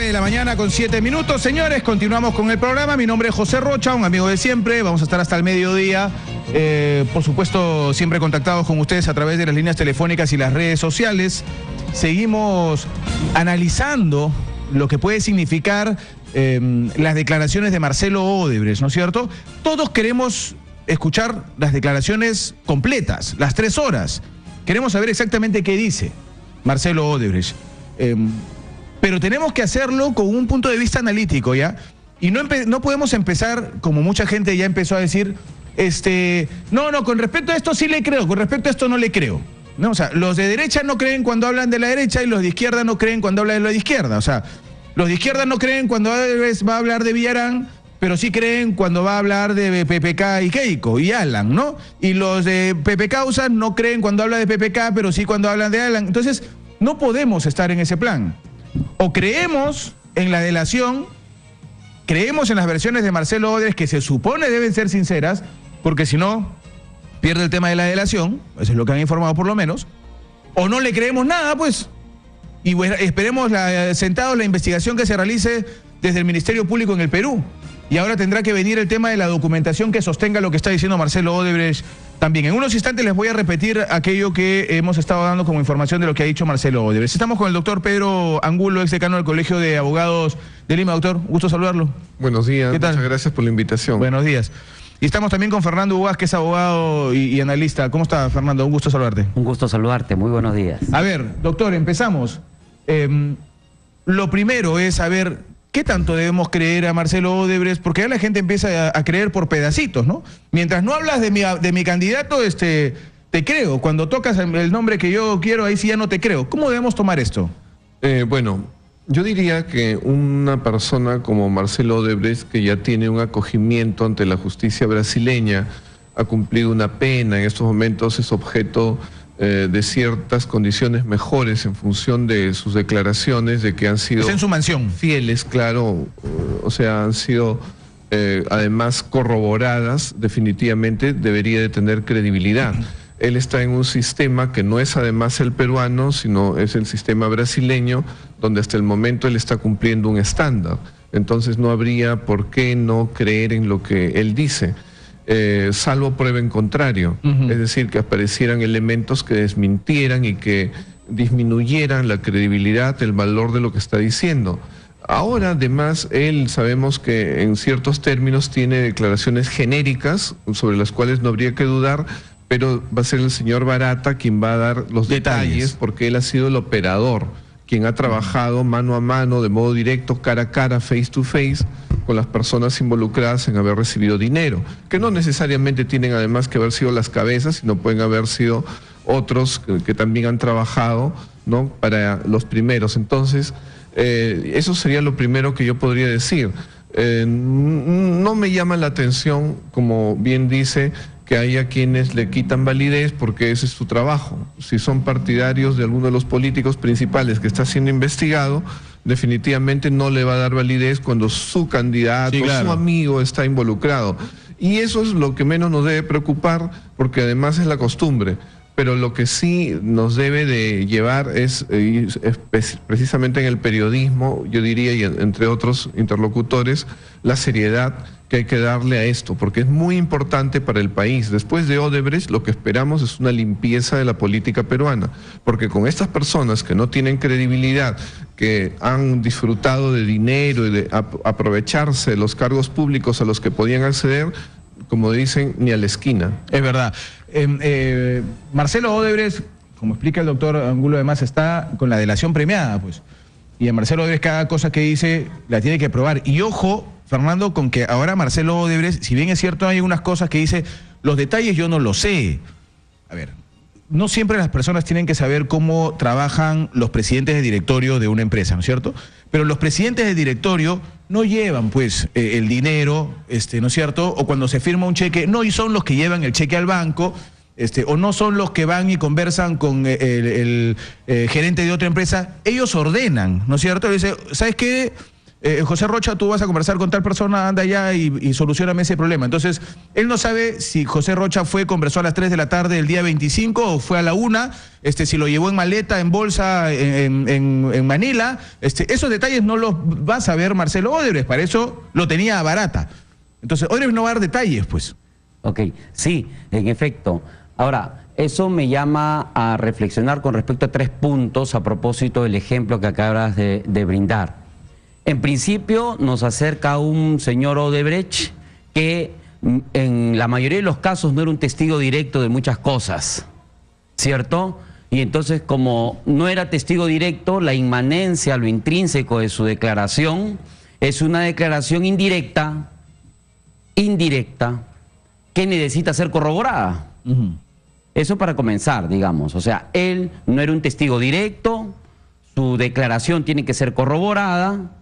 de la mañana con 7 minutos. Señores, continuamos con el programa. Mi nombre es José Rocha, un amigo de siempre. Vamos a estar hasta el mediodía. Por supuesto, siempre contactados con ustedes a través de las líneas telefónicas y las redes sociales. Seguimos analizando lo que puede significar las declaraciones de Marcelo Odebrecht, ¿no es cierto? Todos queremos escuchar las declaraciones completas, las 3 horas. Queremos saber exactamente qué dice Marcelo Odebrecht. Pero tenemos que hacerlo con un punto de vista analítico, ¿ya? Y no podemos empezar, como mucha gente ya empezó a decir, no, con respecto a esto sí le creo, con respecto a esto no le creo. ¿No? O sea, los de derecha no creen cuando hablan de la derecha y los de izquierda no creen cuando hablan de la izquierda. O sea, los de izquierda no creen cuando va a hablar de Villarán, pero sí creen cuando va a hablar de PPK y Keiko y Alan, ¿no? Y los de PP Causas no creen cuando habla de PPK, pero sí cuando hablan de Alan. Entonces, no podemos estar en ese plan. O creemos en la delación, creemos en las versiones de Marcelo Odebrecht que se supone deben ser sinceras, porque si no, pierde el tema de la delación, eso es lo que han informado por lo menos, o no le creemos nada, pues, y bueno, esperemos sentados la investigación que se realice desde el Ministerio Público en el Perú. Y ahora tendrá que venir el tema de la documentación que sostenga lo que está diciendo Marcelo Odebrecht también. En unos instantes les voy a repetir aquello que hemos estado dando como información de lo que ha dicho Marcelo Odebrecht. Estamos con el doctor Pedro Angulo, ex decano del Colegio de Abogados de Lima. Doctor, gusto saludarlo. Buenos días, ¿Qué tal? Muchas gracias por la invitación. Buenos días. Y estamos también con Fernando Ugas, que es abogado y analista. ¿Cómo está, Fernando? Un gusto saludarte. Un gusto saludarte, muy buenos días. A ver, doctor, empezamos. Lo primero es saber qué tanto debemos creer a Marcelo Odebrecht, porque ya la gente empieza a creer por pedacitos, ¿no? Mientras no hablas de mi candidato, te creo. Cuando tocas el nombre que yo quiero, ahí sí ya no te creo. ¿Cómo debemos tomar esto? Bueno, yo diría que una persona como Marcelo Odebrecht, que ya tiene un acogimiento ante la justicia brasileña, ha cumplido una pena, en estos momentos es objeto de ciertas condiciones mejores en función de sus declaraciones, de que han sido... Está en su mansión. Fieles, claro, o sea, han sido además corroboradas, definitivamente debería de tener credibilidad. Él está en un sistema que no es además el peruano, sino es el sistema brasileño, donde hasta el momento él está cumpliendo un estándar. Entonces no habría por qué no creer en lo que él dice. Salvo prueba en contrario, es decir, que aparecieran elementos que desmintieran y que disminuyeran la credibilidad, el valor de lo que está diciendo. Ahora, además, él sabemos que en ciertos términos tiene declaraciones genéricas sobre las cuales no habría que dudar, pero va a ser el señor Barata quien va a dar los detalles porque él ha sido el operador, quien ha trabajado mano a mano, de modo directo, cara a cara, face to face, con las personas involucradas en haber recibido dinero, que no necesariamente tienen además que haber sido las cabezas, sino pueden haber sido otros que también han trabajado, ¿no?, para los primeros. Entonces, eso sería lo primero que yo podría decir. No me llama la atención, como bien dice, que haya quienes le quitan validez porque ese es su trabajo. Si son partidarios de alguno de los políticos principales que está siendo investigado, definitivamente no le va a dar validez cuando su candidato, su amigo está involucrado. Y eso es lo que menos nos debe preocupar, porque además es la costumbre. Pero lo que sí nos debe de llevar es precisamente en el periodismo, yo diría, y entre otros interlocutores, la seriedad que hay que darle a esto, porque es muy importante para el país. Después de Odebrecht, lo que esperamos es una limpieza de la política peruana, porque con estas personas que no tienen credibilidad, que han disfrutado de dinero y de aprovecharse de los cargos públicos a los que podían acceder, como dicen, ni a la esquina. Es verdad. Marcelo Odebrecht, como explica el doctor Angulo, además está con la delación premiada, pues. Y a Marcelo Odebrecht cada cosa que dice la tiene que probar. Y ojo, Fernando, con que ahora Marcelo Odebrecht, si bien es cierto hay algunas cosas que dice, los detalles yo no lo sé. A ver, no siempre las personas tienen que saber cómo trabajan los presidentes de directorio de una empresa, ¿no es cierto? Pero los presidentes de directorio no llevan, pues, el dinero, ¿no es cierto? O cuando se firma un cheque, no son los que llevan el cheque al banco, o no son los que van y conversan con el gerente de otra empresa. Ellos ordenan, ¿no es cierto? Dice, ¿sabes qué? José Rocha, tú vas a conversar con tal persona, anda allá y solucioname ese problema. Entonces, él no sabe si José Rocha conversó a las 3 de la tarde del día 25 o fue a la 1, si lo llevó en maleta, en bolsa, en Manila. Esos detalles no los va a saber Marcelo Odebrecht, para eso lo tenía barata. Entonces, Odebrecht no va a dar detalles, pues. Ok, sí, en efecto. Ahora, eso me llama a reflexionar con respecto a 3 puntos a propósito del ejemplo que acabas de brindar. En principio nos acerca un señor Odebrecht que en la mayoría de los casos no era un testigo directo de muchas cosas, ¿cierto? Y entonces, como no era testigo directo, la inmanencia, lo intrínseco de su declaración es una declaración indirecta, que necesita ser corroborada. Eso para comenzar, digamos. O sea, él no era un testigo directo, su declaración tiene que ser corroborada,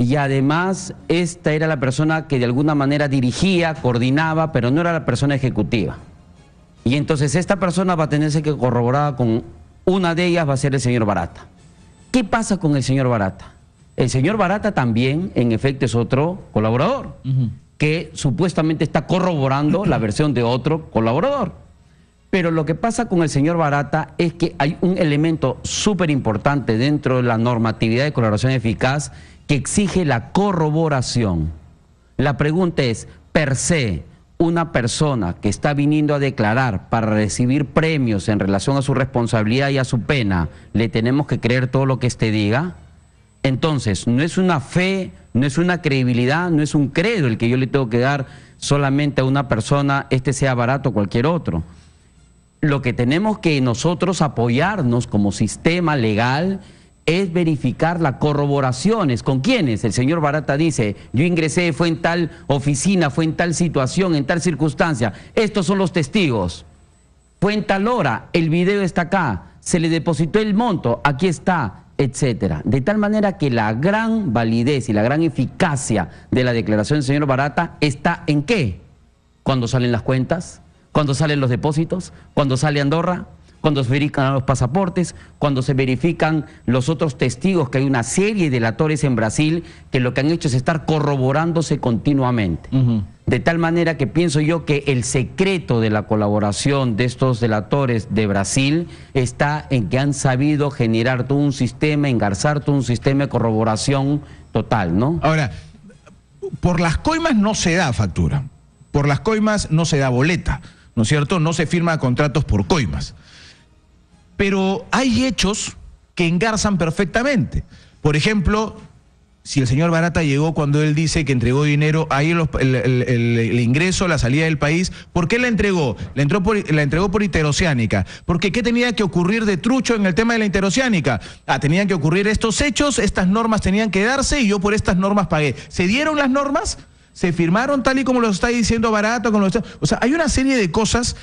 y además esta era la persona que de alguna manera dirigía, coordinaba, pero no era la persona ejecutiva. Y entonces esta persona va a tenerse que corroborar con una de ellas, va a ser el señor Barata. ¿Qué pasa con el señor Barata? El señor Barata también, en efecto, es otro colaborador, que supuestamente está corroborando la versión de otro colaborador. Pero lo que pasa con el señor Barata es que hay un elemento súper importante dentro de la normatividad de colaboración eficaz que exige la corroboración. La pregunta es, per se, una persona que está viniendo a declarar para recibir premios en relación a su responsabilidad y a su pena, ¿le tenemos que creer todo lo que éste diga? Entonces, no es una fe, no es una credibilidad, no es un credo el que yo le tengo que dar solamente a una persona, sea Barato o cualquier otro. Lo que tenemos que nosotros apoyarnos como sistema legal es verificar las corroboraciones. ¿Con quiénes? El señor Barata dice, yo ingresé, fue en tal oficina, fue en tal situación, en tal circunstancia. Estos son los testigos. Fue en tal hora, el video está acá, se le depositó el monto, aquí está, etcétera. De tal manera que la gran validez y la gran eficacia de la declaración del señor Barata está ¿en qué? Cuando salen las cuentas, cuando salen los depósitos, cuando sale Andorra, cuando se verifican los pasaportes, cuando se verifican los otros testigos, que hay una serie de delatores en Brasil que lo que han hecho es estar corroborándose continuamente. De tal manera que pienso yo que el secreto de la colaboración de estos delatores de Brasil está en que han sabido generar todo un sistema, engarzar todo un sistema de corroboración total, ¿no? Ahora, por las coimas no se da factura, por las coimas no se da boleta, ¿no es cierto? No se firma contratos por coimas. Pero hay hechos que engarzan perfectamente. Por ejemplo, si el señor Barata llegó cuando él dice que entregó dinero, ahí el ingreso, la salida del país, ¿por qué la entregó? La entregó por interoceánica. Porque ¿qué tenía que ocurrir de trucho en el tema de la interoceánica? Tenían que ocurrir estos hechos, estas normas tenían que darse y yo por estas normas pagué. ¿Se dieron las normas? ¿Se firmaron tal y como lo está diciendo Barata? O sea, hay una serie de cosas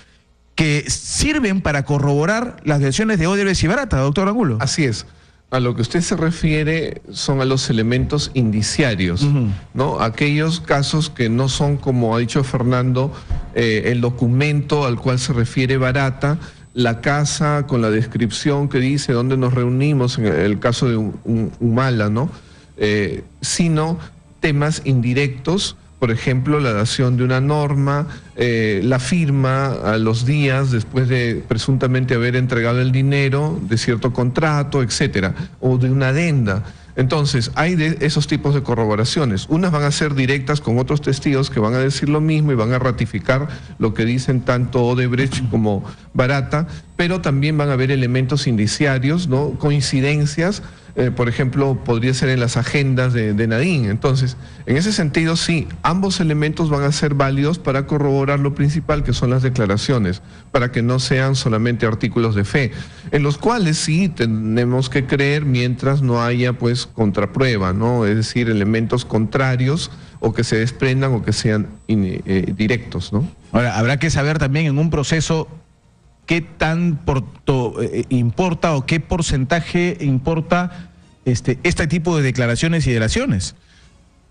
que sirven para corroborar las versiones de Odebrecht y Barata, doctor Angulo. Así es. A lo que usted se refiere son a los elementos indiciarios, ¿no? Aquellos casos que no son, como ha dicho Fernando, el documento al cual se refiere Barata, la casa con la descripción que dice dónde nos reunimos, en el caso de Humala, ¿no? Sino temas indirectos. Por ejemplo, la dación de una norma, la firma a los días después de presuntamente haber entregado el dinero de cierto contrato, etcétera, o de una adenda. Entonces, hay de esos tipos de corroboraciones. Unas van a ser directas con otros testigos que van a decir lo mismo y van a ratificar lo que dicen tanto Odebrecht como Barata, pero también van a haber elementos indiciarios, ¿no? Coincidencias. Por ejemplo, podría ser en las agendas de Nadine. Entonces, en ese sentido, sí, ambos elementos van a ser válidos para corroborar lo principal, que son las declaraciones, para que no sean solamente artículos de fe, en los cuales sí tenemos que creer mientras no haya, pues, contraprueba, ¿no? Es decir, elementos contrarios o que se desprendan o que sean directos, ¿no? Ahora, habrá que saber también en un proceso qué tan importa o qué porcentaje importa este tipo de declaraciones y delaciones.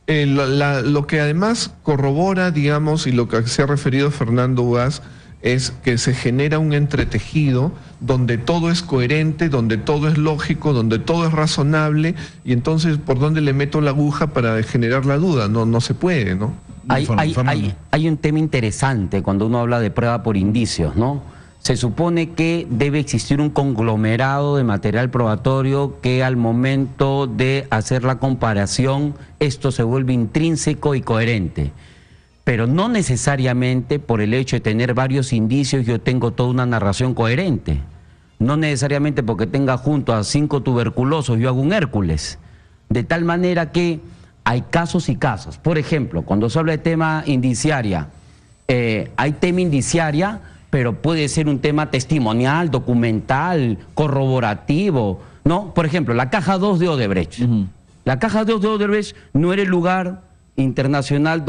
Lo que además corrobora, digamos, y lo que se ha referido Fernando Ugaz, es que se genera un entretejido donde todo es coherente, donde todo es lógico, donde todo es razonable, y entonces, ¿por dónde le meto la aguja para generar la duda? No se puede, ¿no? Hay un tema interesante cuando uno habla de prueba por indicios, ¿no? Se supone que debe existir un conglomerado de material probatorio que al momento de hacer la comparación esto se vuelve intrínseco y coherente. Pero no necesariamente por el hecho de tener varios indicios yo tengo toda una narración coherente. No necesariamente porque tenga junto a 5 tuberculosos yo hago un Hércules. De tal manera que hay casos y casos. Por ejemplo, cuando se habla de tema indiciaria, hay tema indiciaria, pero puede ser un tema testimonial, documental, corroborativo, ¿no? Por ejemplo, la caja 2 de Odebrecht. La caja 2 de Odebrecht no era el lugar internacional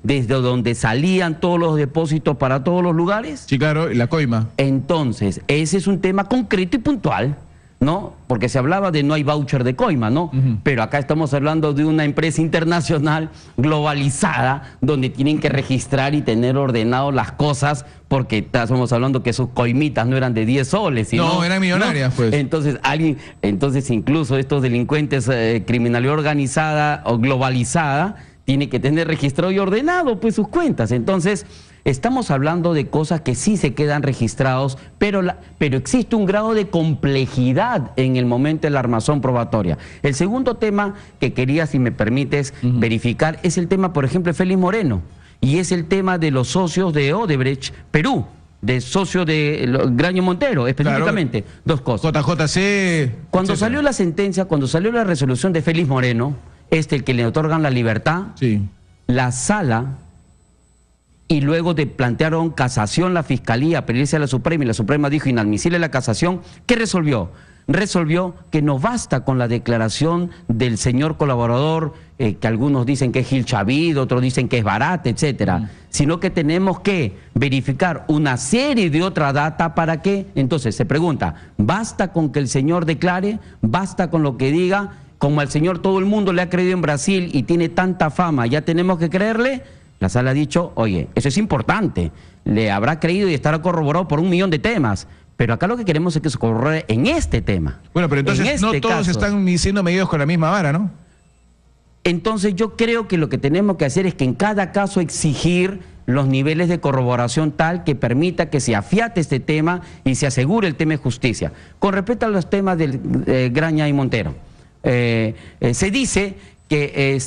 desde donde salían todos los depósitos para todos los lugares. Sí, claro, la coima. Entonces, ese es un tema concreto y puntual, ¿no? Porque se hablaba de no hay voucher de coima, ¿no? Pero acá estamos hablando de una empresa internacional globalizada donde tienen que registrar y tener ordenado las cosas, porque estamos hablando que sus coimitas no eran de 10 soles, sino, no, eran millonarias, ¿no? Pues. Entonces incluso estos delincuentes, criminalidad organizada o globalizada, tiene que tener registrado y ordenado pues sus cuentas. Entonces, estamos hablando de cosas que sí se quedan registrados, pero existe un grado de complejidad en el momento de la armazón probatoria. El segundo tema que quería, si me permites, verificar, es el tema, por ejemplo, de Félix Moreno, y es el tema de los socios de Odebrecht, Perú, de socio de Graño Montero, específicamente. Claro. Dos cosas. JJC. Cuando salió la sentencia, cuando salió la resolución de Félix Moreno, el que le otorgan la libertad, sí, la sala, y luego de plantearon casación la fiscalía, pedirse a la Suprema, y la Suprema dijo inadmisible la casación, ¿qué resolvió? Resolvió que no basta con la declaración del señor colaborador, que algunos dicen que es Gil Chavid, otros dicen que es Barata, etcétera, sino que tenemos que verificar una serie de otra data. ¿Para qué? Entonces se pregunta, ¿basta con que el señor declare? ¿Basta con lo que diga? Como al señor todo el mundo le ha creído en Brasil y tiene tanta fama, ¿ya tenemos que creerle? La sala ha dicho, oye, eso es importante, le habrá creído y estará corroborado por 1 millón de temas, pero acá lo que queremos es que se corrobore en este tema. Bueno, pero entonces no todos están siendo medidos con la misma vara, ¿no? Entonces yo creo que lo que tenemos que hacer es que en cada caso exigir los niveles de corroboración tal que permita que se afiate este tema y se asegure el tema de justicia. Con respecto a los temas de Graña y Montero, se dice que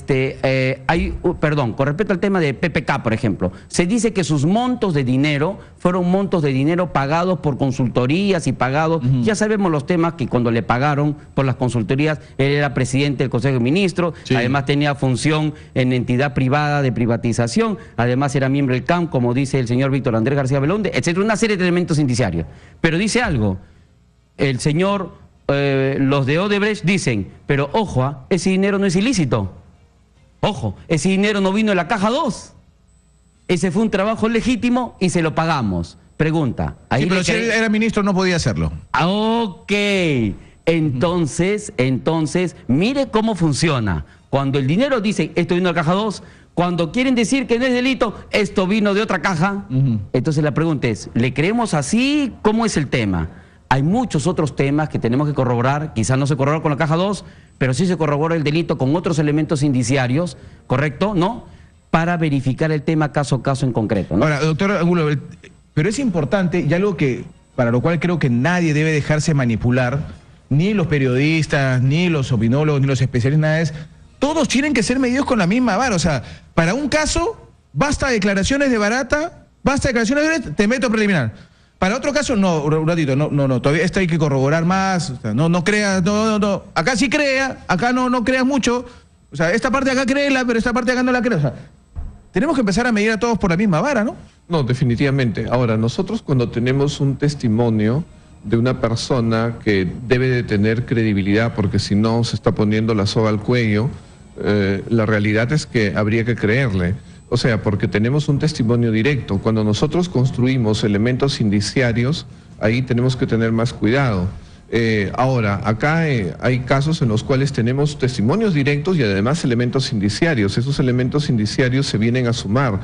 con respecto al tema de PPK, por ejemplo, se dice que sus montos de dinero fueron montos de dinero pagados por consultorías y pagados, ya sabemos los temas, que cuando le pagaron por las consultorías, él era presidente del Consejo de Ministros, sí, además tenía función en entidad privada de privatización, además era miembro del CAM, como dice el señor Víctor Andrés García Belonde, etcétera, una serie de elementos indiciarios. Pero dice algo, el señor... los de Odebrecht dicen, pero ojo, ese dinero no es ilícito. Ojo, ese dinero no vino de la caja 2. Ese fue un trabajo legítimo y se lo pagamos. Pregunta. Ahí sí, pero si él era ministro no podía hacerlo. Ok. Entonces, mire cómo funciona. Cuando el dinero dice, esto vino de la caja 2, cuando quieren decir que no es delito, esto vino de otra caja. Entonces la pregunta es, ¿le creemos así? ¿Cómo es el tema? Hay muchos otros temas que tenemos que corroborar, quizás no se corrobora con la caja 2, pero sí se corrobora el delito con otros elementos indiciarios, ¿correcto? ¿No? Para verificar el tema caso a caso en concreto, ¿no? Ahora, doctor Angulo, pero es importante, y algo que, para lo cual creo que nadie debe dejarse manipular, ni los periodistas, ni los opinólogos, ni los especialistas, nada, es, todos tienen que ser medidos con la misma vara. O sea, para un caso, basta declaraciones de Barata, basta declaraciones de Odebrecht, te meto preliminar. Para otro caso, no, un ratito, no, todavía esto hay que corroborar más, o sea, no creas, no, acá sí crea, acá no creas mucho, o sea, esta parte acá créela, pero esta parte acá no la creas, o sea, tenemos que empezar a medir a todos por la misma vara, ¿no? No, definitivamente. Ahora, nosotros cuando tenemos un testimonio de una persona que debe de tener credibilidad, porque si no se está poniendo la soga al cuello, la realidad es que habría que creerle. O sea, porque tenemos un testimonio directo. Cuando nosotros construimos elementos indiciarios, ahí tenemos que tener más cuidado. Ahora, acá hay casos en los cuales tenemos testimonios directos y además elementos indiciarios. Esos elementos indiciarios se vienen a sumar.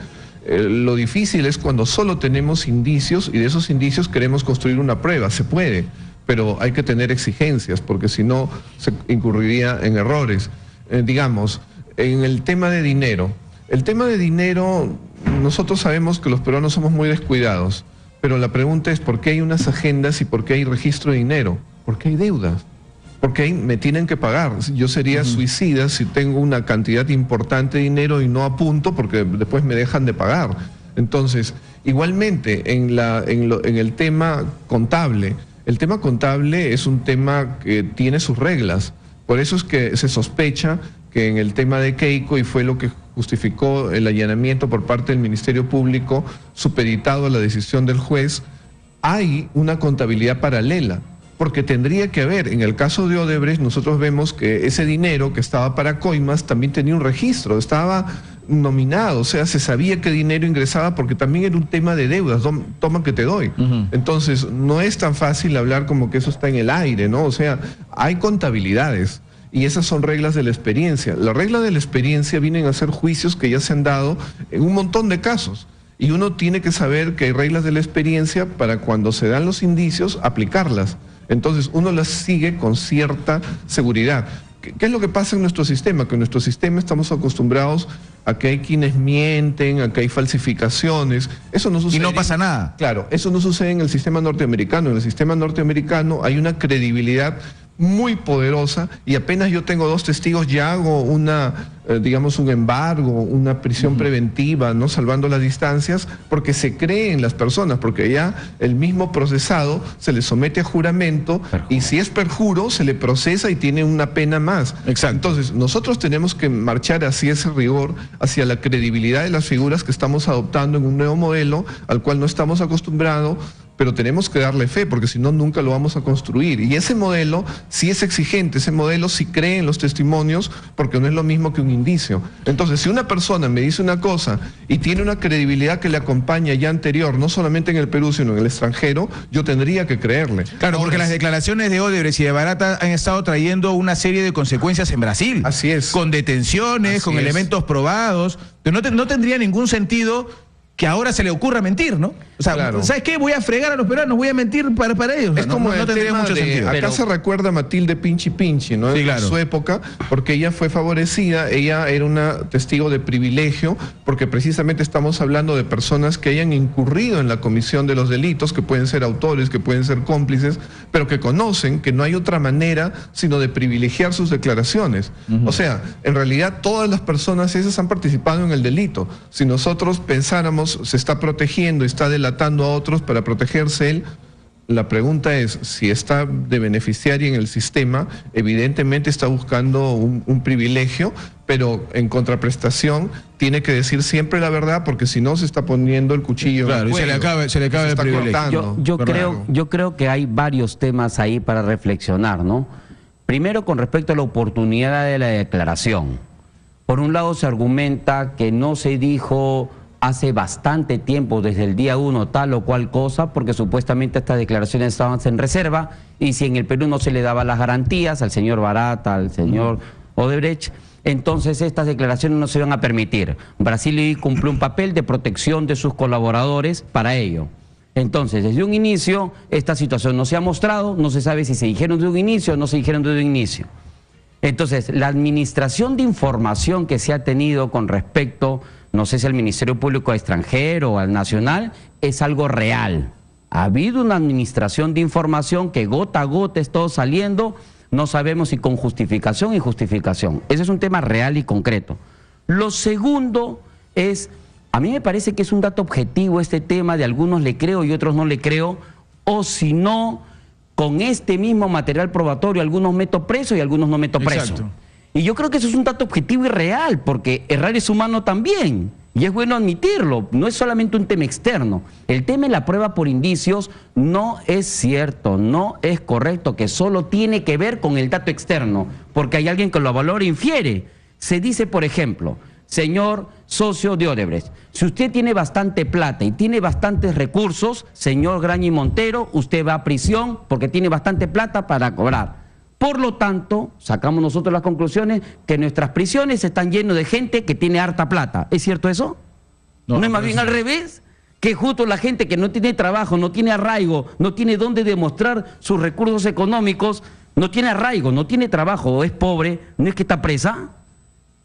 Lo difícil es cuando solo tenemos indicios y de esos indicios queremos construir una prueba. Se puede, pero hay que tener exigencias porque si no se incurriría en errores. Digamos, en el tema de dinero. El tema de dinero, nosotros sabemos que los peruanos somos muy descuidados, pero la pregunta es ¿por qué hay unas agendas y por qué hay registro de dinero? ¿Por qué hay deudas? Porque ahí me tienen que pagar. Yo sería suicida si tengo una cantidad importante de dinero y no apunto porque después me dejan de pagar. Entonces, igualmente, en el tema contable, el tema contable es un tema que tiene sus reglas. Por eso es que se sospecha que en el tema de Keiko, y fue lo que justificó el allanamiento por parte del Ministerio Público, supeditado a la decisión del juez, hay una contabilidad paralela. Porque tendría que haber, en el caso de Odebrecht, nosotros vemos que ese dinero que estaba para coimas también tenía un registro, estaba nominado, o sea, se sabía qué dinero ingresaba porque también era un tema de deudas, toma que te doy. Entonces, no es tan fácil hablar como que eso está en el aire, ¿no? O sea, hay contabilidades y esas son reglas de la experiencia. Las reglas de la experiencia vienen a ser juicios que ya se han dado en un montón de casos. Y uno tiene que saber que hay reglas de la experiencia para cuando se dan los indicios, aplicarlas. Entonces uno las sigue con cierta seguridad. ¿Qué es lo que pasa en nuestro sistema? Que en nuestro sistema estamos acostumbrados a que hay quienes mienten, a que hay falsificaciones. Eso no sucede. Y no pasa nada. Claro, eso no sucede en el sistema norteamericano. En el sistema norteamericano hay una credibilidad muy poderosa y apenas yo tengo 2 testigos ya hago digamos un embargo, una prisión preventiva, ¿no? Salvando las distancias, porque se cree en las personas, porque ya el mismo procesado se le somete a juramento y si es perjuro se le procesa y tiene una pena más. Exacto. Entonces nosotros tenemos que marchar hacia ese rigor, hacia la credibilidad de las figuras que estamos adoptando en un nuevo modelo al cual no estamos acostumbrados, pero tenemos que darle fe, porque si no, nunca lo vamos a construir. Y ese modelo sí es exigente, ese modelo sí cree en los testimonios, porque no es lo mismo que un indicio. Entonces, si una persona me dice una cosa y tiene una credibilidad que le acompaña ya anterior, no solamente en el Perú, sino en el extranjero, yo tendría que creerle. Claro, porque las declaraciones de Odebrecht y de Barata han estado trayendo una serie de consecuencias en Brasil. Así es. Con detenciones, con elementos probados. Pero no tendría ningún sentido que ahora se le ocurra mentir, ¿no? O sea, claro. ¿Sabes qué? Voy a fregar a los peruanos, voy a mentir para ellos. Es como no tendría mucho sentido. Acá se recuerda a Matilde Pinchi Pinchi, ¿no? Sí, en claro. su época, porque ella fue favorecida, ella era una testigo de privilegio, porque precisamente estamos hablando de personas que hayan incurrido en la comisión de los delitos, que pueden ser autores, que pueden ser cómplices, pero que conocen que no hay otra manera sino de privilegiar sus declaraciones. O sea, en realidad todas las personas esas han participado en el delito. Si nosotros pensáramos se está protegiendo y está delatando a otros para protegerse él, la pregunta es, si está de beneficiaria en el sistema, evidentemente está buscando un privilegio, pero en contraprestación tiene que decir siempre la verdad, porque si no se está poniendo el cuchillo. Claro, en el y se le acaba el privilegio. Yo creo que hay varios temas ahí para reflexionar, ¿no? Primero, con respecto a la oportunidad de la declaración. Por un lado se argumenta que no se dijo hace bastante tiempo, desde el día 1, tal o cual cosa, porque supuestamente estas declaraciones estaban en reserva, y si en el Perú no se le daba las garantías al señor Barata, al señor Odebrecht, entonces estas declaraciones no se iban a permitir. Brasil cumplió un papel de protección de sus colaboradores para ello. Entonces, desde un inicio, esta situación no se ha mostrado, no se sabe si se dijeron de un inicio o no se dijeron de un inicio. Entonces, la administración de información que se ha tenido con respecto, no sé si al Ministerio Público Extranjero o al Nacional, es algo real. Ha habido una administración de información que gota a gota está saliendo, no sabemos si con justificación o injustificación. Ese es un tema real y concreto. Lo segundo es, a mí me parece que es un dato objetivo este tema, de algunos le creo y otros no le creo, o si no, con este mismo material probatorio, algunos meto preso y algunos no meto preso. Exacto. Y yo creo que eso es un dato objetivo y real, porque errar es humano también, y es bueno admitirlo, no es solamente un tema externo. El tema de la prueba por indicios no es cierto, no es correcto, que solo tiene que ver con el dato externo, porque hay alguien que lo valora e infiere. Se dice, por ejemplo, señor socio de Odebrecht, si usted tiene bastante plata y tiene bastantes recursos, señor Graña y Montero, usted va a prisión porque tiene bastante plata para cobrar. Por lo tanto, sacamos nosotros las conclusiones que nuestras prisiones están llenas de gente que tiene harta plata. ¿Es cierto eso? ¿No es más bien al revés? Que justo la gente que no tiene trabajo, no tiene arraigo, no tiene dónde demostrar sus recursos económicos, no tiene arraigo, no tiene trabajo o es pobre, ¿no es que está presa?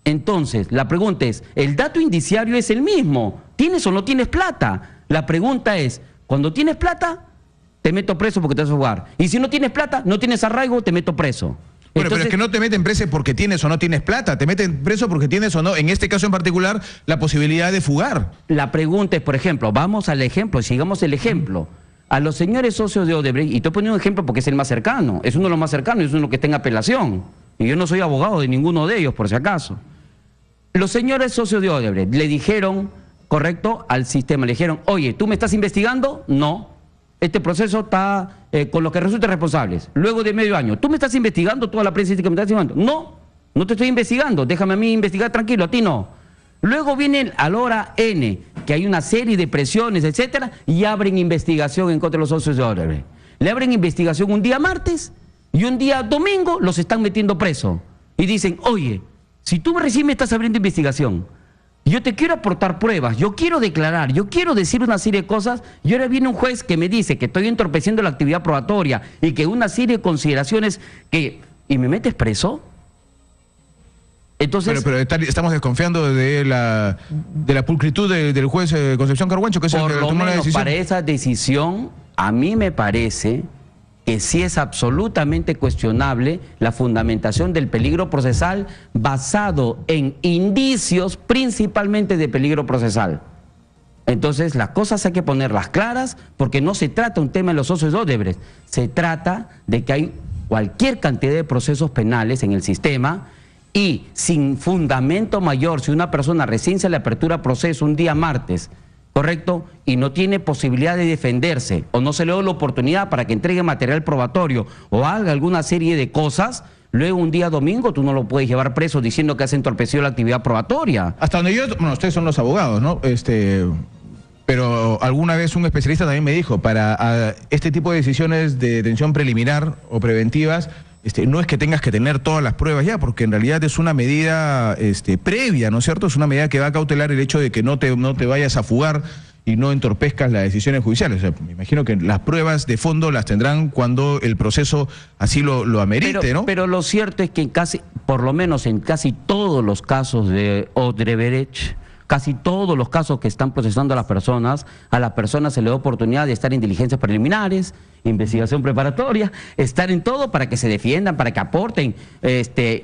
Entonces, la pregunta es, el dato indiciario es el mismo. ¿Tienes o no tienes plata? La pregunta es, cuando tienes plata, te meto preso porque te vas a jugar. Y si no tienes plata, no tienes arraigo, te meto preso. Bueno, Entonces, pero es que no te meten preso porque tienes o no tienes plata, te meten preso porque tienes o no, en este caso en particular, la posibilidad de fugar. la pregunta es, por ejemplo, vamos al ejemplo, sigamos el ejemplo. A los señores socios de Odebrecht, y te pongo un ejemplo porque es el más cercano, es uno de los más cercanos, es uno que está en apelación. Y yo no soy abogado de ninguno de ellos, por si acaso. Los señores socios de Odebrecht le dijeron, correcto, al sistema, le dijeron, oye, ¿tú me estás investigando? No. Este proceso está con los que resulten responsables. Luego de medio año, ¿tú me estás investigando? Toda la prensa dice que me estás investigando. No, no te estoy investigando. Déjame a mí investigar tranquilo, a ti no. Luego viene a la hora N, que hay una serie de presiones, etcétera, y abren investigación en contra de los socios de Odebrecht. Le abren investigación un día martes y un día domingo los están metiendo preso. Y dicen, oye, si tú recién me estás abriendo investigación, yo te quiero aportar pruebas, yo quiero declarar, yo quiero decir una serie de cosas, y ahora viene un juez que me dice que estoy entorpeciendo la actividad probatoria y que una serie de consideraciones que... ¿Y me metes preso? Entonces... Pero estamos desconfiando de la pulcritud del juez Concepción Carhuancho, que es el por que lo tomó la menos decisión. para esa decisión, a mí me parece que sí es absolutamente cuestionable la fundamentación del peligro procesal basado en indicios principalmente de peligro procesal. Entonces las cosas hay que ponerlas claras porque no se trata un tema de los socios de Odebrecht, se trata de que hay cualquier cantidad de procesos penales en el sistema y sin fundamento mayor, si una persona recién se le apertura proceso un día martes, ¿correcto? Y no tiene posibilidad de defenderse o no se le da la oportunidad para que entregue material probatorio o haga alguna serie de cosas, luego un día domingo tú no lo puedes llevar preso diciendo que has entorpecido la actividad probatoria. Hasta donde yo, bueno, ustedes son los abogados, ¿no? Pero alguna vez un especialista también me dijo, para este tipo de decisiones de detención preliminar o preventivas, no es que tengas que tener todas las pruebas ya, porque en realidad es una medida previa, ¿no es cierto? Es una medida que va a cautelar el hecho de que no te vayas a fugar y no entorpezcas las decisiones judiciales. O sea, me imagino que las pruebas de fondo las tendrán cuando el proceso así lo amerite, ¿no? Pero lo cierto es que por lo menos en casi todos los casos de Odebrecht, casi todos los casos que están procesando a las personas se le da oportunidad de estar en diligencias preliminares, investigación preparatoria, estar en todo para que se defiendan, para que aporten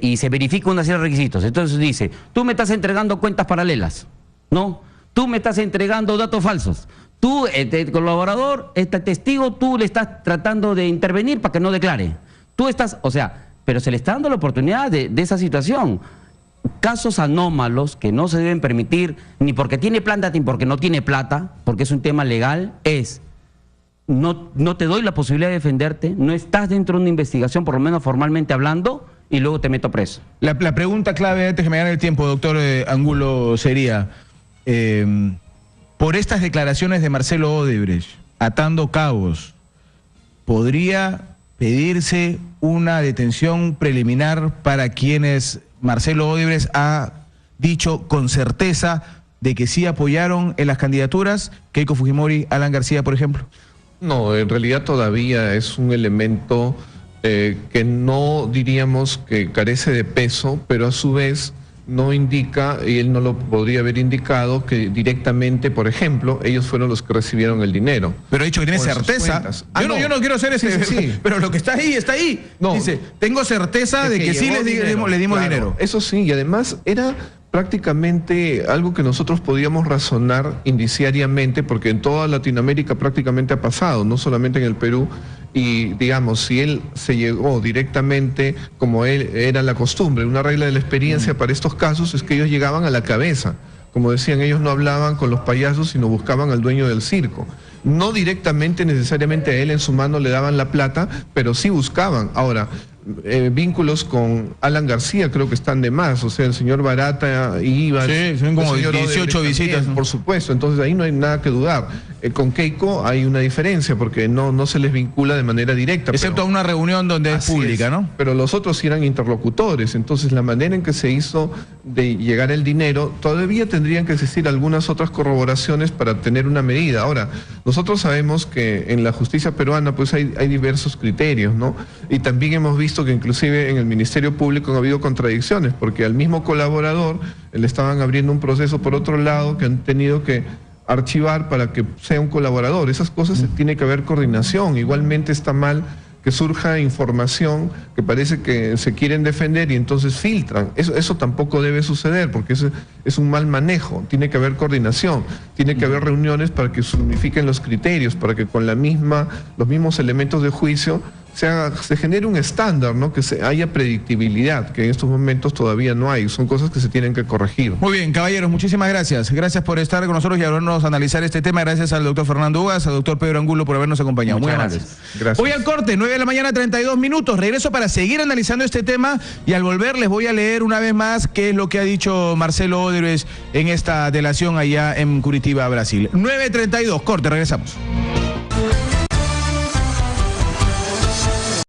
y se verifique una serie de requisitos. Entonces dice, tú me estás entregando cuentas paralelas, ¿no? Tú me estás entregando datos falsos. Tú, este colaborador, este testigo, tú le estás tratando de intervenir para que no declare. Tú estás, o sea, pero se le está dando la oportunidad de esa situación. Casos anómalos que no se deben permitir ni porque tiene plata ni porque no tiene plata, porque es un tema legal, no te doy la posibilidad de defenderte, no estás dentro de una investigación, por lo menos formalmente hablando, y luego te meto preso. La pregunta clave, antes que me gane el tiempo, doctor Angulo, sería, por estas declaraciones de Marcelo Odebrecht, atando cabos, ¿podría pedirse una detención preliminar para quienes Marcelo Odebrecht ha dicho con certeza de que sí apoyaron en las candidaturas? Keiko Fujimori, Alan García, por ejemplo. No, en realidad todavía es un elemento que no diríamos que carece de peso, pero a su vez no indica, y él no lo podría haber indicado, que directamente, por ejemplo, ellos fueron los que recibieron el dinero. Pero ha dicho que tiene certeza. Yo no quiero hacer ese, sí. Pero lo que está ahí. No, dice, tengo certeza de que sí le dimos dinero. Eso sí, y además era prácticamente algo que nosotros podíamos razonar indiciariamente, porque en toda Latinoamérica prácticamente ha pasado, no solamente en el Perú. Y digamos, si él se llegó directamente, como él era la costumbre, una regla de la experiencia para estos casos es que ellos llegaban a la cabeza. Como decían, ellos no hablaban con los payasos, sino buscaban al dueño del circo. No directamente, necesariamente a él en su mano le daban la plata, pero sí buscaban. Ahora, vínculos con Alan García creo que están de más, o sea, el señor Barata iba... Sí, son como 18 visitas. También, por supuesto, entonces ahí no hay nada que dudar. Con Keiko hay una diferencia porque no se les vincula de manera directa. Excepto a una reunión donde es pública, ¿no? Pero los otros sí eran interlocutores, entonces la manera en que se hizo de llegar el dinero, todavía tendrían que existir algunas otras corroboraciones para tener una medida. Ahora, nosotros sabemos que en la justicia peruana pues hay diversos criterios, ¿no? Y también hemos visto que inclusive en el Ministerio Público ha habido contradicciones, porque al mismo colaborador le estaban abriendo un proceso por otro lado que han tenido que archivar para que sea un colaborador. Esas cosas tiene que haber coordinación. Igualmente está mal que surja información que parece que se quieren defender y entonces filtran. Eso tampoco debe suceder porque es un mal manejo. Tiene que haber coordinación, tiene que haber reuniones para que se unifiquen los criterios, para que con los mismos elementos de juicio se genere un estándar, ¿no? Que haya predictibilidad, que en estos momentos todavía no hay. Son cosas que se tienen que corregir. Muy bien, caballeros, muchísimas gracias. Gracias por estar con nosotros y habernos analizar este tema. Gracias al doctor Fernando Ugas, al doctor Pedro Angulo por habernos acompañado. Muchas Muy gracias. Gracias. Voy al corte, 9 de la mañana, 32 minutos. Regreso para seguir analizando este tema y al volver les voy a leer una vez más qué es lo que ha dicho Marcelo Odebrecht en esta delación allá en Curitiba, Brasil. 9:32, corte, regresamos.